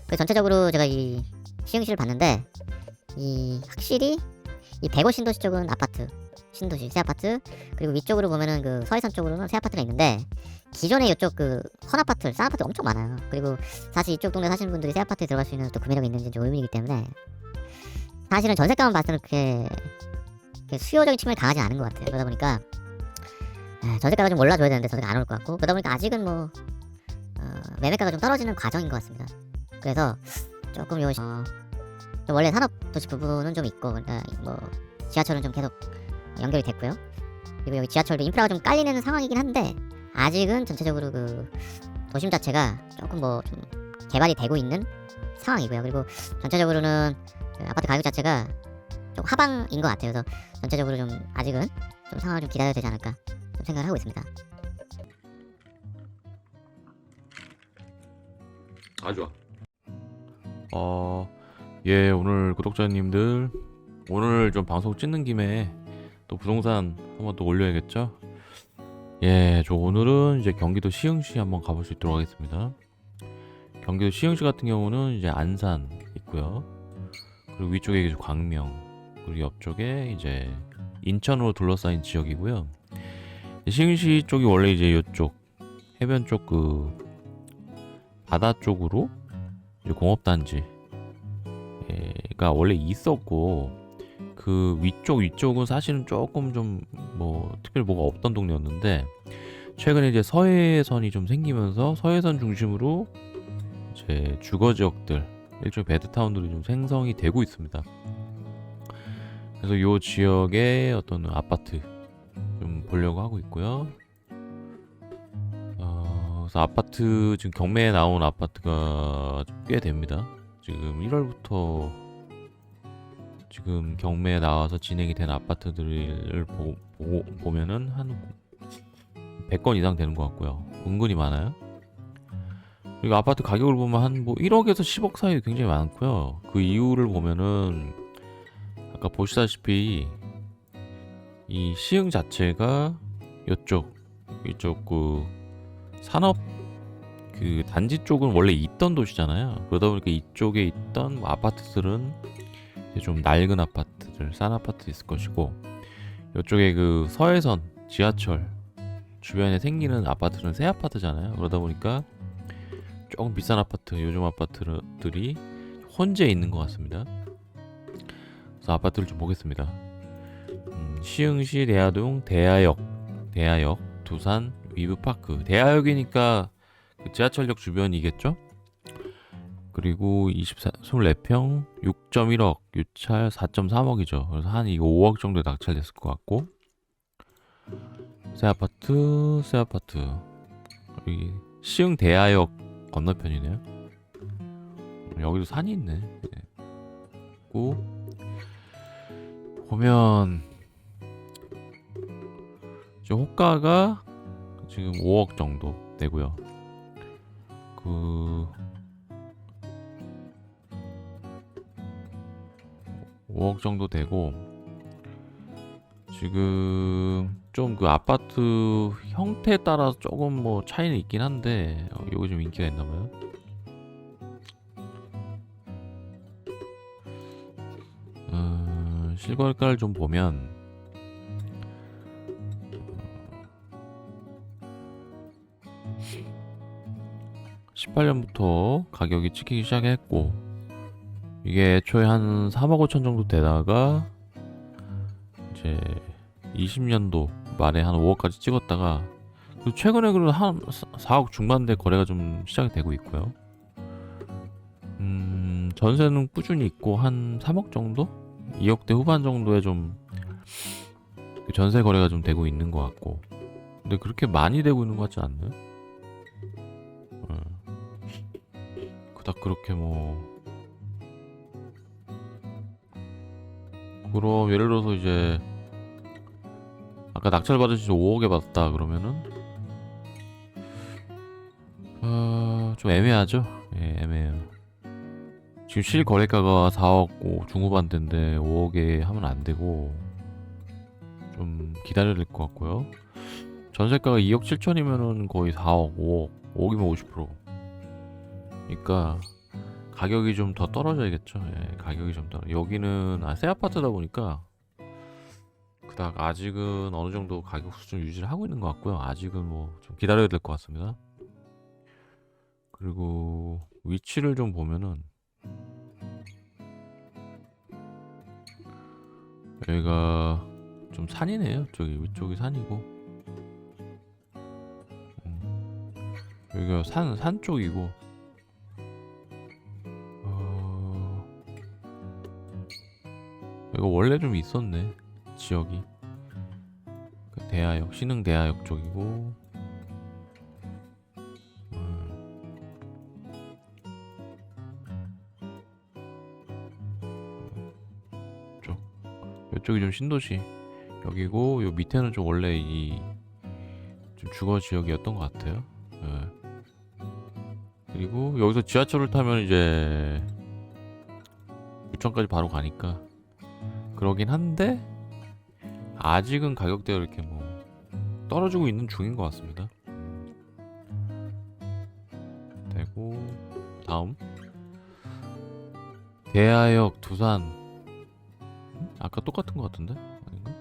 그 전체적으로 제가 이 시흥시를 봤는데 이 확실히 이 대구 신도시 쪽은 아파트, 신도시 새 아파트, 그리고 위쪽으로 보면은 그 서해선 쪽으로는 새 아파트가 있는데 기존에 이쪽 그 헌아파트, 싼 아파트 엄청 많아요. 그리고 사실 이쪽 동네 사시는 분들이 새 아파트에 들어갈 수 있는 또 구매력이 있는지 좀 의문이기 때문에 사실은 전세가만 봤을 때는 그렇게 수요적인 측면이 강하지 않은 것 같아요. 그러다 보니까 전세가가 좀 올라줘야 되는데 전세가 안 올 것 같고, 그러다 보니까 아직은 뭐 매매가가 좀 떨어지는 과정인 것 같습니다. 그래서 조금 좀 원래 산업도시 부분은 좀 있고, 뭐 지하철은 좀 계속 연결이 됐고요. 그리고 여기 지하철도 인프라가 좀 깔리는 상황이긴 한데 아직은 전체적으로 그 도심 자체가 조금 뭐 좀 개발이 되고 있는 상황이고요. 그리고 전체적으로는 그 아파트 가격 자체가 좀 하방인 것 같아요. 그래서 전체적으로 좀 아직은 좀 상황을 좀 기다려야 되지 않을까 좀 생각을 하고 있습니다. 아주 좋아. 예, 오늘 구독자님들, 오늘 좀 방송 찍는 김에 또 부동산 한번 또 올려야겠죠? 예, 저 오늘은 이제 경기도 시흥시 한번 가볼 수 있도록 하겠습니다. 경기도 시흥시 같은 경우는 이제 안산 있고요. 그리고 위쪽에 이제 광명, 그리고 옆쪽에 이제 인천으로 둘러싸인 지역이고요. 시흥시 쪽이 원래 이제 이쪽 해변 쪽 그 바다 쪽으로 이제 공업단지 가 원래 있었고, 그 위쪽은 사실은 조금 좀 뭐 특별히 뭐가 없던 동네였는데 최근에 이제 서해선이 좀 생기면서 서해선 중심으로 이제 주거 지역들, 일종의 베드타운들이 좀 생성이 되고 있습니다. 그래서 요 지역의 어떤 아파트 좀 보려고 하고 있고요. 그래서 아파트 지금 경매에 나온 아파트가 꽤 됩니다. 지금 1월부터 지금 경매에 나와서 진행이 된 아파트들을 보면은 한 100건 이상 되는 것 같고요. 은근히 많아요. 그리고 아파트 가격을 보면 한 뭐 1억에서 10억 사이 굉장히 많고요. 그 이유를 보면은 아까 보시다시피 이 시흥 자체가 이쪽 그 산업 그 단지 쪽은 원래 있던 도시잖아요. 그러다 보니까 이쪽에 있던 뭐 아파트들은 좀 낡은 아파트들, 싼 아파트 있을 것이고, 이쪽에 그 서해선, 지하철 주변에 생기는 아파트는 새 아파트잖아요. 그러다 보니까 조금 비싼 아파트, 요즘 아파트들이 혼재 있는 것 같습니다. 그래서 아파트를 좀 보겠습니다. 시흥시 대하동 대하역, 두산 위브파크. 대하역이니까 그 지하철역 주변이겠죠? 그리고 24평 6.1억, 유찰 4.3억이죠. 그래서 한 이거 5억 정도에 낙찰됐을 것 같고, 새 아파트. 여기 시흥 대하역 건너편이네요. 여기도 산이 있네. 그리고 보면 지금 호가가 지금 5억 정도 되고요. 그 5억 정도 되고, 지금 좀 그 아파트 형태에 따라서 조금 뭐 차이는 있긴 한데 이거 좀 인기가 있나봐요. 실거래가를 좀 보면 18년부터 가격이 찍히기 시작했고, 이게 애초에 한 3억 5천 정도 되다가 이제 20년도 말에 한 5억까지 찍었다가, 그리고 최근에 그래도 한 4억 중반대 거래가 좀 시작이 되고 있고요. 전세는 꾸준히 있고 한 3억 정도? 2억대 후반 정도에 좀 전세 거래가 좀 되고 있는 것 같고, 근데 그렇게 많이 되고 있는 것 같지 않나요? 그닥 그렇게 뭐. 그럼 예를 들어서 이제 아까 낙찰 받으신 5억에 받았다 그러면은 좀 애매하죠? 예, 애매해요. 지금 실거래가가 4억 중후반대인데 5억에 하면 안 되고 좀 기다려야 될 것 같고요. 전세가가 2억 7천이면은 거의 4억, 5억, 5억이면 50%. 그러니까 가격이 좀 더 떨어져야겠죠. 예, 가격이 좀 떨어. 여기는 새 아파트다 보니까 그닥 아직은 어느 정도 가격 수준 유지를 하고 있는 것 같고요. 아직은 뭐 좀 기다려야 될 것 같습니다. 그리고 위치를 좀 보면은 여기가 좀 산이네요. 저기 위쪽이 산이고 여기가 산 쪽이고 이거 원래 좀 있었네 지역이. 그 대하역 신흥 대하역 쪽이고 쪽 이쪽이 좀 신도시 여기고 요 밑에는 좀 원래 이 좀 주거 지역이었던 것 같아요. 예. 그리고 여기서 지하철을 타면 이제 부천까지 바로 가니까 그러긴 한데 아직은 가격대가 이렇게 뭐 떨어지고 있는 중인 것 같습니다. 되고 다음 대하역 두산 아까 똑같은 것 같은데 아닌가?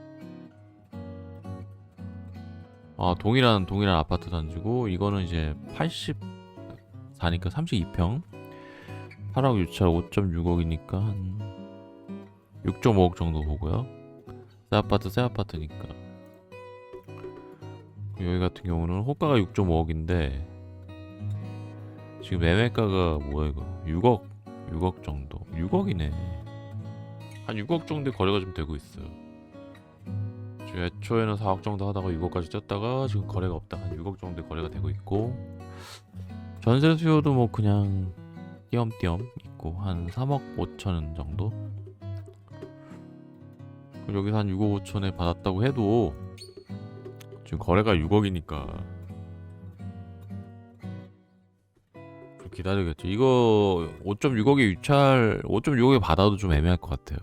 아 동일한 아파트 단지고 이거는 이제 84니까 32평 8억 유찰 5.6억이니까 한 6.5억 정도 보고요. 새 아파트니까. 여기 같은 경우는 호가가 6.5억인데 지금 매매가가 뭐야 이거 6억 정도 6억이네. 한 6억 정도의 거래가 좀 되고 있어요. 지금 애초에는 4억 정도 하다가 6억까지 뛰었다가 지금 거래가 없다 한 6억 정도의 거래가 되고 있고 전세 수요도 뭐 그냥 띄엄띄엄 있고 한 3억 5천 정도. 여기서 한 6억 5천에 받았다고 해도 지금 거래가 6억이니까 좀 기다리겠죠. 이거 5.6억에 유찰 5.6억에 받아도 좀 애매할 것 같아요.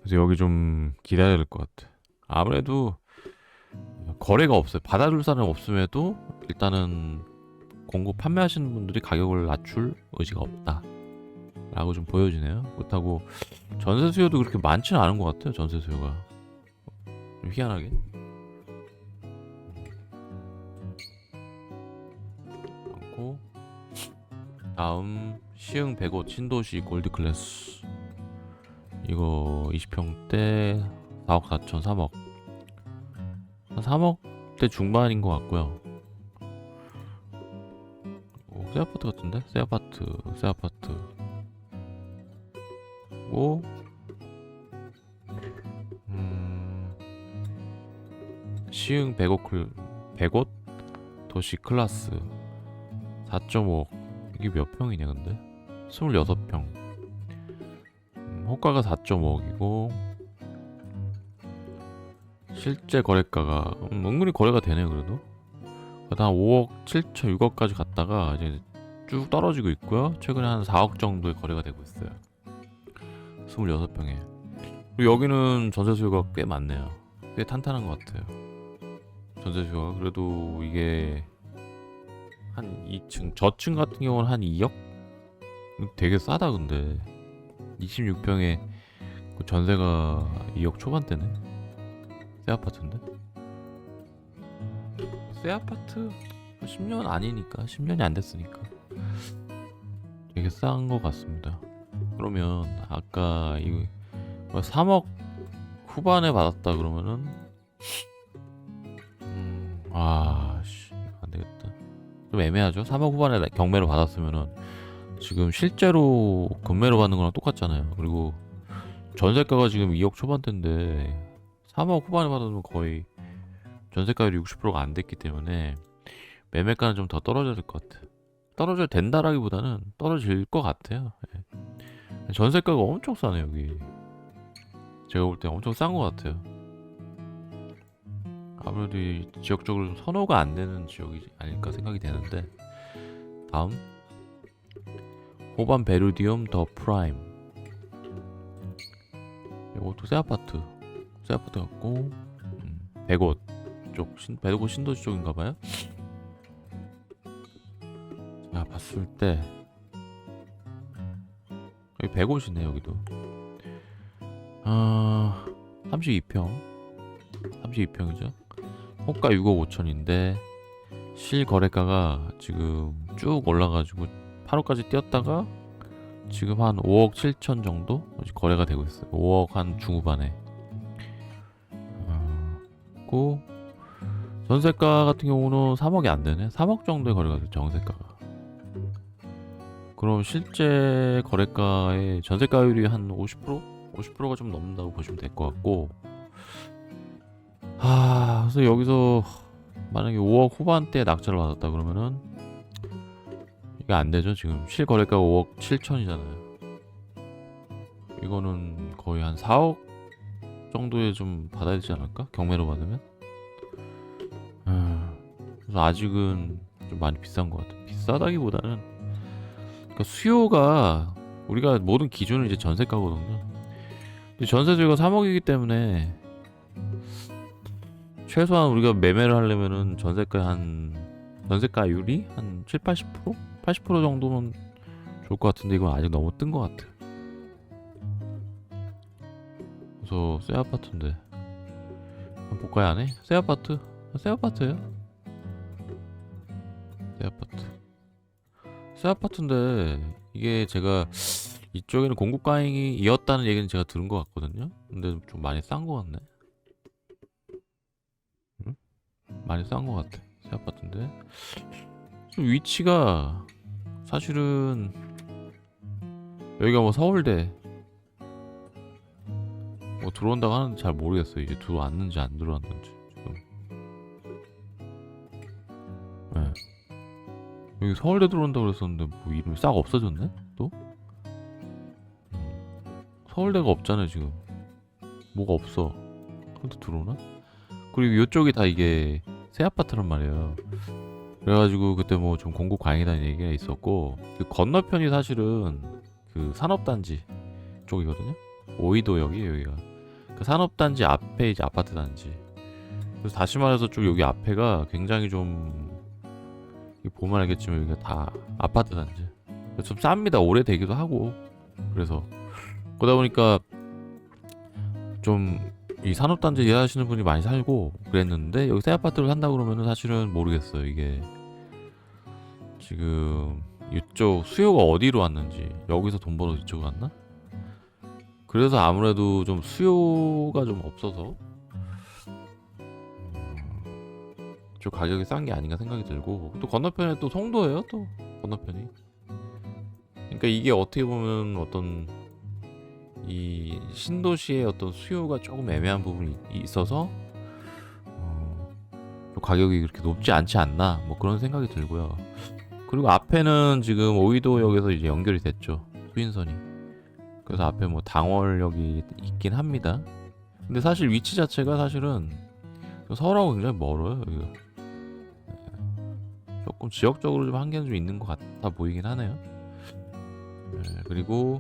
그래서 여기 좀 기다려야 될 것 같아. 아무래도 거래가 없어요. 받아줄 사람 없음에도 일단은 공급 판매하시는 분들이 가격을 낮출 의지가 없다 라고 좀 보여지네요. 그렇다고 전세 수요도 그렇게 많지는 않은 것 같아요. 전세 수요가 좀 희한하게 많고. 다음 시흥 105 신도시 골드클래스 이거 20평대 4억 4천 3억 한 3억대 중반인 것 같고요. 새 아파트 같은데? 새 아파트 오 시흥 105 도시 클라스 4.5억 이게 몇 평이냐 근데? 26평 호가가 4.5억이고 실제 거래가가 은근히 거래가 되네요. 그래도 한 5억 7천 6억까지 갔다가 이제 쭉 떨어지고 있고요. 최근에 한 4억 정도의 거래가 되고 있어요. 26평에. 그리고 여기는 전세 수요가 꽤 많네요. 꽤 탄탄한 것 같아요. 전세 수요가. 그래도 이게 한 2층 저층 같은 경우는 한 2억? 되게 싸다 근데 26평에 그 전세가 2억 초반대네. 새 아파트인데? 새 아파트 10년 아니니까 10년이 안 됐으니까 되게 싼 것 같습니다. 그러면 아까 이거 3억 후반에 받았다 그러면은 아씨 안 되겠다. 좀 애매하죠. 3억 후반에 경매로 받았으면은 지금 실제로 금매로 받는 거랑 똑같잖아요. 그리고 전세가가 지금 2억 초반대인데 3억 후반에 받으면 거의 전세가율이 60%가 안 됐기 때문에 매매가는 좀 더 떨어져야 될 것 같아요. 떨어져야 된다라기보다는 떨어질 것 같아요. 예. 전세가가 엄청 싸네 여기. 제가 볼 때 엄청 싼 것 같아요. 아무래도 이 지역적으로 선호가 안 되는 지역이 아닐까 생각이 되는데. 다음 호반 베르디움 더 프라임 이것도 새 아파트 같고 105 쪽 105 신도시 쪽인가봐요. 자 봤을 때 여기 100옷이네 여기도. 32평 32평이죠. 호가 6억 5천인데 실거래가가 지금 쭉 올라가지고 8억까지 뛰었다가 지금 한 5억 7천 정도 거래가 되고 있어요. 5억 한 중후반에. 고 전세가 같은 경우는 3억이 안 되네. 3억 정도의 거래가 돼요. 전세가가. 그럼 실제 거래가의 전세가율이 한 50%? 50%가 좀 넘는다고 보시면 될 것 같고. 그래서 여기서 만약에 5억 후반대에 낙찰을 받았다 그러면은 이게 안 되죠. 지금 실거래가가 5억 7천이잖아요. 이거는 거의 한 4억 정도에 좀 받아야 되지 않을까? 경매로 받으면? 그래서 아직은 좀 많이 비싼 것 같아. 비싸다기보다는 그러니까 수요가 우리가 모든 기준은 이제 전세가거든요. 근데 전세수요가 3억이기 때문에 최소한 우리가 매매를 하려면은 전세가율이 한 7, 80%? 80% 정도면 좋을 것 같은데 이건 아직 너무 뜬 것 같아. 그래서 새 아파트인데 한번 볼까요? 안 해? 새 아파트? 새 아파트예요? 새 아파트인데 이게 제가 이쪽에는 공급 과잉이었다는 얘기는 제가 들은 것 같거든요. 근데 좀 많이 싼 것 같네. 응? 많이 싼 것 같아. 새 아파트인데 좀 위치가 사실은 여기가 뭐 서울대 뭐 들어온다고 하는데 잘 모르겠어요. 이제 들어왔는지 안 들어왔는지 지금. 네. 여기 서울대 들어온다고 그랬었는데 뭐 이름이 싹 없어졌네? 또? 서울대가 없잖아요 지금. 뭐가 없어. 근데 들어오나? 그리고 이쪽이 다 이게 새 아파트란 말이에요. 그래가지고 그때 뭐 좀 공급 과잉이라는 얘기가 있었고 그 건너편이 사실은 그 산업단지 쪽이거든요. 오이도역이 여기가 그 산업단지 앞에 이제 아파트 단지. 그래서 다시 말해서 좀 여기 앞에가 굉장히 좀 보면 알겠지만 여기가 다 아파트 단지. 좀 쌉니다. 오래되기도 하고. 그래서 그러다 보니까 좀 이 산업단지 일하시는 분이 많이 살고 그랬는데 여기 새 아파트를 산다고 그러면은 사실은 모르겠어요. 이게 지금 이쪽 수요가 어디로 왔는지 여기서 돈 벌어서 이쪽으로 왔나? 그래서 아무래도 좀 수요가 좀 없어서 좀 가격이 싼 게 아닌가 생각이 들고 또 건너편에 또 송도예요. 또 건너편이. 그러니까 이게 어떻게 보면 어떤 이 신도시의 어떤 수요가 조금 애매한 부분이 있어서 좀 가격이 그렇게 높지 않지 않나 뭐 그런 생각이 들고요. 그리고 앞에는 지금 오이도역에서 이제 연결이 됐죠. 수인선이. 그래서 앞에 뭐 당월역이 있긴 합니다. 근데 사실 위치 자체가 사실은 서울하고 굉장히 멀어요. 여기가. 조금 지역적으로 좀 한계는 좀 있는 것 같아 보이긴 하네요. 그리고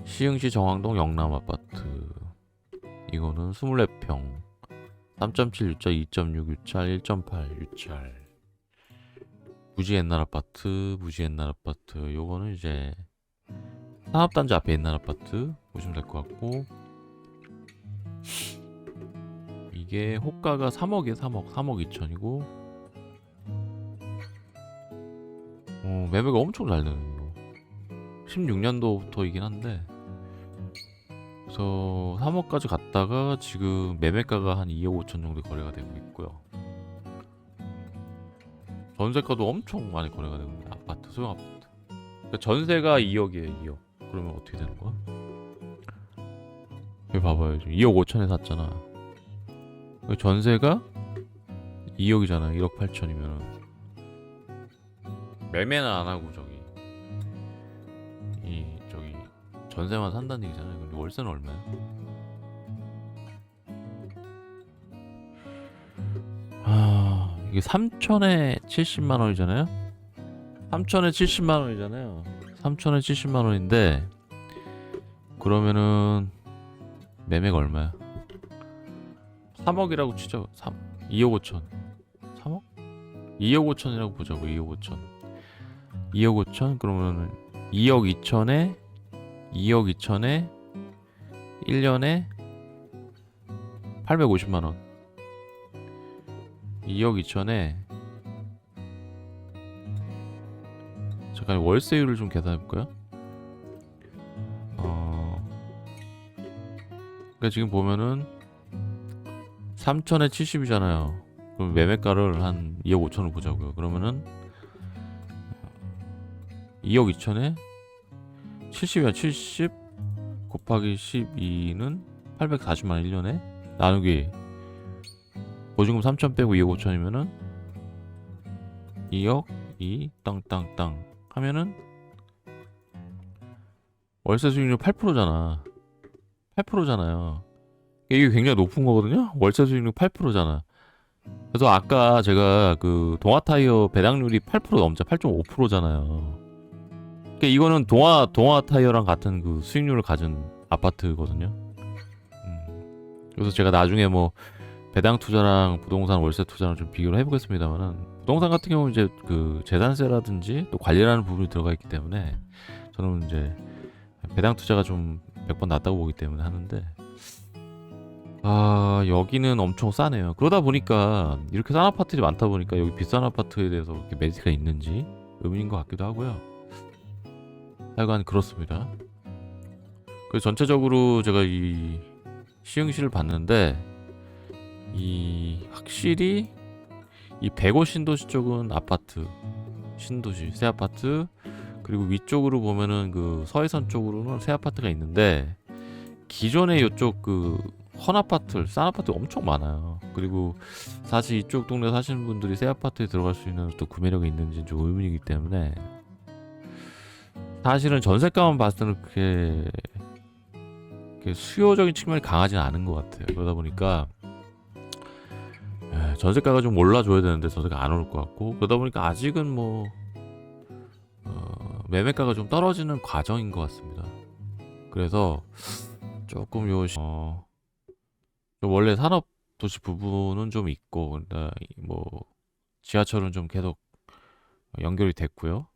시흥시 정왕동 영남 아파트 이거는 24평 3.7 유찰 2.6 유찰 1.8 유찰 무지 옛날 아파트 요거는 이제 산업단지 앞에 옛날 아파트 보시면 될 것 같고 이게 호가가 3억이에요. 3억 2천이고 매매가 엄청 잘 되는 거 16년도부터이긴 한데 그래서 3억까지 갔다가 지금 매매가가 한 2억 5천 정도 거래가 되고 있고요. 전세가도 엄청 많이 거래가 되고 있는 아파트, 소형 아파트. 그러니까 전세가 2억이에요, 2억. 그러면 어떻게 되는 거야? 여기 봐봐요. 지금 2억 5천에 샀잖아. 전세가 2억이잖아. 1억 8천이면은. 매매는 안 하고 저기 전세만 산다는 얘기잖아요. 근데 월세는 얼마야? 이게 3천에 70만 원이잖아요. 3천에 70만 원이잖아요. 3천에 70만 원인데 그러면은 매매가 얼마야? 3억이라고 치죠. 2억 5천. 3억? 2억 5천이라고 보자고. 2억 5천. 2억 5천 그러면은 2억 2천에 2억 2천에 1년에 850만 원. 2억 2천에 잠깐 월세율을 좀 계산해 볼까요? 그러니까 지금 보면은 3천에 70이잖아요. 그럼 매매가를 한 2억 5천을 보자고요. 그러면은 2억 2천에 70이야. 70 곱하기 12는 840만 원 1년에 나누기 보증금 3천 빼고 2억 5천이면은 2억 2 땅땅땅 하면은 월세 수익률 8%잖아. 8%잖아요. 이게 굉장히 높은 거거든요. 월세 수익률 8%잖아. 그래서 아까 제가 그 동아 타이어 배당률이 8% 넘자 8.5%잖아요. 그러니까 이거는 동아 타이어랑 같은 그 수익률을 가진 아파트거든요. 그래서 제가 나중에 뭐 배당 투자랑 부동산 월세 투자랑 좀 비교를 해보겠습니다만은 부동산 같은 경우는 이제 그 재산세라든지 또 관리라는 부분이 들어가 있기 때문에 저는 이제 배당 투자가 좀 100번 낫다고 보기 때문에 하는데 여기는 엄청 싸네요. 그러다 보니까 이렇게 싼 아파트들이 많다 보니까 여기 비싼 아파트에 대해서 이렇게 매지가 있는지 의문인 것 같기도 하고요. 하여간 그렇습니다. 그래서 전체적으로 제가 이 시흥시를 봤는데 이 확실히 이 105 신도시 쪽은 아파트 신도시 새 아파트 그리고 위쪽으로 보면은 그 서해선 쪽으로는 새 아파트가 있는데 기존에 이쪽 그 헌 아파트 싼 아파트 엄청 많아요. 그리고 사실 이쪽 동네 사시는 분들이 새 아파트에 들어갈 수 있는 또 구매력이 있는지 좀 의문이기 때문에 사실은 전세가만 봤을 때는 그렇게 수요적인 측면이 강하지는 않은 것 같아요. 그러다 보니까 전세가가 좀 올라줘야 되는데 전세가 안 오를 것 같고 그러다 보니까 아직은 뭐 매매가가 좀 떨어지는 과정인 것 같습니다. 그래서 조금 원래 산업 도시 부분은 좀 있고 뭐 지하철은 좀 계속 연결이 됐고요.